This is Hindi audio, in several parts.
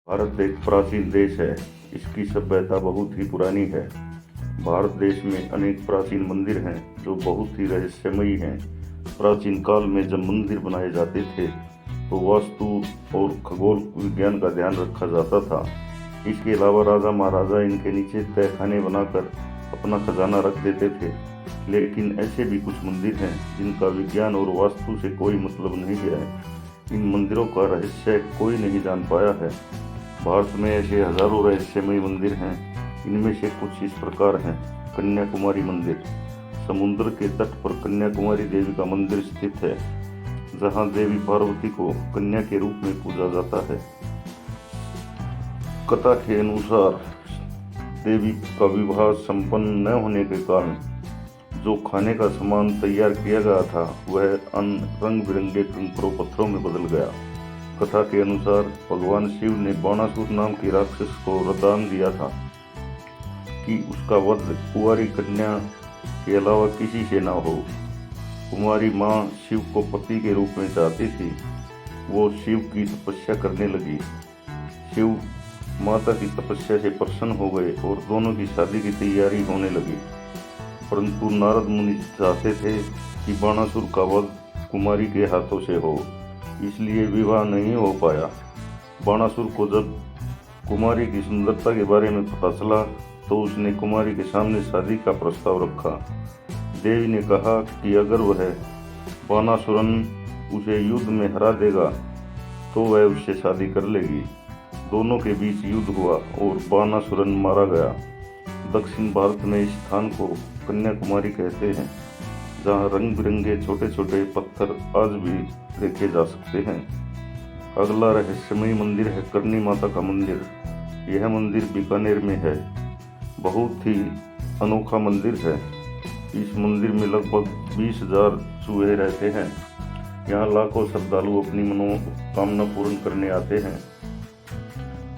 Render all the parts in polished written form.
भारत एक प्राचीन देश है। इसकी सभ्यता बहुत ही पुरानी है। भारत देश में अनेक प्राचीन मंदिर हैं जो बहुत ही रहस्यमयी हैं। प्राचीन काल में जब मंदिर बनाए जाते थे तो वास्तु और खगोल विज्ञान का ध्यान रखा जाता था। इसके अलावा राजा महाराजा इनके नीचे तहखाने बनाकर अपना खजाना रख देते थे। लेकिन ऐसे भी कुछ मंदिर हैं जिनका विज्ञान और वास्तु से कोई मतलब नहीं है। इन मंदिरों का रहस्य कोई नहीं जान पाया है। भारत में ऐसे हजारों रहस्यमय मंदिर हैं। इनमें से कुछ इस प्रकार हैं। कन्याकुमारी मंदिर। समुद्र के तट पर कन्याकुमारी देवी का मंदिर स्थित है, जहां देवी पार्वती को कन्या के रूप में पूजा जाता है। कथा के अनुसार देवी का विवाह संपन्न न होने के कारण जो खाने का सामान तैयार किया गया था वह अन्न रंग बिरंगे कंकरों पत्थरों में बदल गया। कथा के अनुसार भगवान शिव ने बाणासुर नाम के राक्षस को वरदान दिया था कि उसका वध कुंवारी कन्या के अलावा किसी से न हो। कुमारी माँ शिव को पति के रूप में चाहती थी। वो शिव की तपस्या करने लगी। शिव माता की तपस्या से प्रसन्न हो गए और दोनों की शादी की तैयारी होने लगी। परंतु नारद मुनि चाहते थे कि बाणासुर का वध कुमारी के हाथों से हो, इसलिए विवाह नहीं हो पाया। बाणासुर को जब कुमारी की सुंदरता के बारे में पता चला तो उसने कुमारी के सामने शादी का प्रस्ताव रखा। देवी ने कहा कि अगर वह बाणासुरन उसे युद्ध में हरा देगा तो वह उससे शादी कर लेगी। दोनों के बीच युद्ध हुआ और बाणासुरन मारा गया। दक्षिण भारत में इस स्थान को कन्याकुमारी कहते हैं, जहाँ रंग बिरंगे छोटे छोटे पत्थर आज भी देखे जा सकते हैं। अगला रहस्यमय मंदिर है करणी माता का मंदिर। यह मंदिर बीकानेर में है। बहुत ही अनोखा मंदिर है। इस मंदिर में लगभग 20,000 चूहे रहते हैं। यहाँ लाखों श्रद्धालु अपनी मनोकामना पूर्ण करने आते हैं।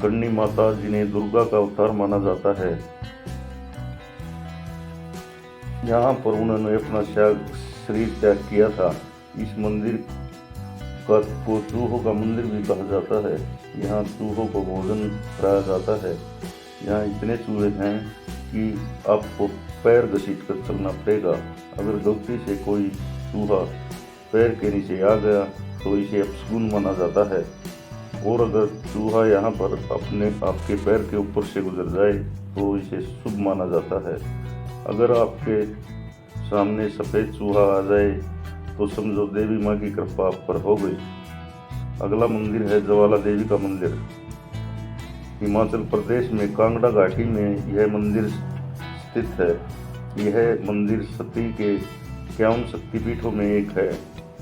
करणी माता जिन्हें दुर्गा का अवतार माना जाता है, यहाँ पर उन्होंने अपना शरीर त्याग किया था। इस मंदिर को चूहों का मंदिर भी कहा जाता है। यहाँ चूहों को भोजन कराया जाता है। यहाँ इतने चूहे हैं कि आपको पैर घसीट कर चलना पड़ेगा। अगर गलती से कोई चूहा पैर के नीचे आ गया तो इसे अपशगुन माना जाता है, और अगर चूहा यहाँ पर आपके पैर के ऊपर से गुजर जाए तो इसे शुभ माना जाता है। अगर आपके सामने सफ़ेद चूहा आ जाए तो समझो देवी माँ की कृपा आप पर हो गई। अगला मंदिर है ज्वाला देवी का मंदिर। हिमाचल प्रदेश में कांगड़ा घाटी में यह मंदिर स्थित है। यह मंदिर सती के 51 शक्तिपीठों में एक है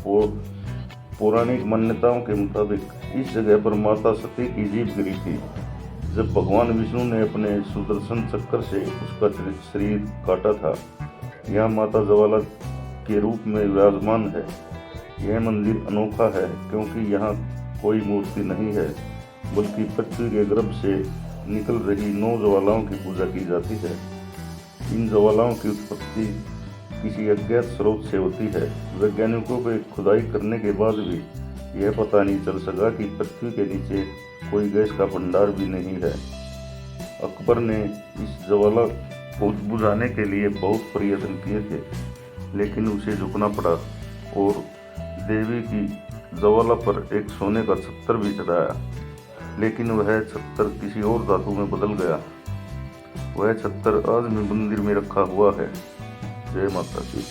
और पौराणिक मान्यताओं के मुताबिक इस जगह पर माता सती की जीभ गिरी थी जब भगवान विष्णु ने अपने सुदर्शन चक्र से उसका शरीर काटा था। यह माता ज्वाला के रूप में विराजमान है। यह मंदिर अनोखा है क्योंकि यहाँ कोई मूर्ति नहीं है, बल्कि पृथ्वी के गर्भ से निकल रही 9 ज्वालाओं की पूजा की जाती है। इन ज्वालाओं की उत्पत्ति किसी अज्ञात स्रोत से होती है। वैज्ञानिकों को खुदाई करने के बाद भी यह पता नहीं चल सका कि पृथ्वी के नीचे कोई गैस का भंडार भी नहीं है। अकबर ने इस ज्वाला को बुझाने के लिए बहुत प्रयत्न किए थे, लेकिन उसे झुकना पड़ा और देवी की ज्वाला पर एक सोने का छत्तर भी चढ़ाया, लेकिन वह छत्तर किसी और धातु में बदल गया। वह छत्तर आज भी मंदिर में रखा हुआ है। जय माता दी।